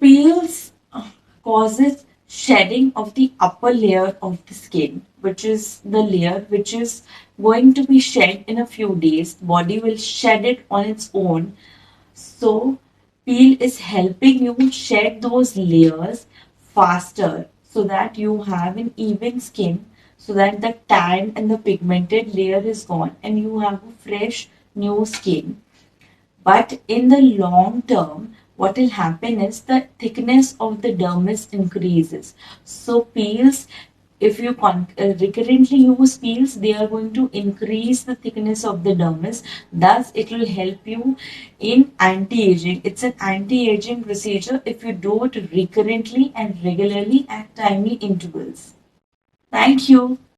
peels causes shedding of the upper layer of the skin, which is the layer which is going to be shed in a few days. Body will shed it on its own. So peel is helping you shed those layers faster so that you have an even skin, so that the tan and the pigmented layer is gone and you have a fresh new skin. But in the long term, what will happen is the thickness of the dermis increases. So peels, if you recurrently use peels, they are going to increase the thickness of the dermis. Thus, it will help you in anti-aging. It's an anti-aging procedure if you do it recurrently and regularly at timely intervals. Thank you.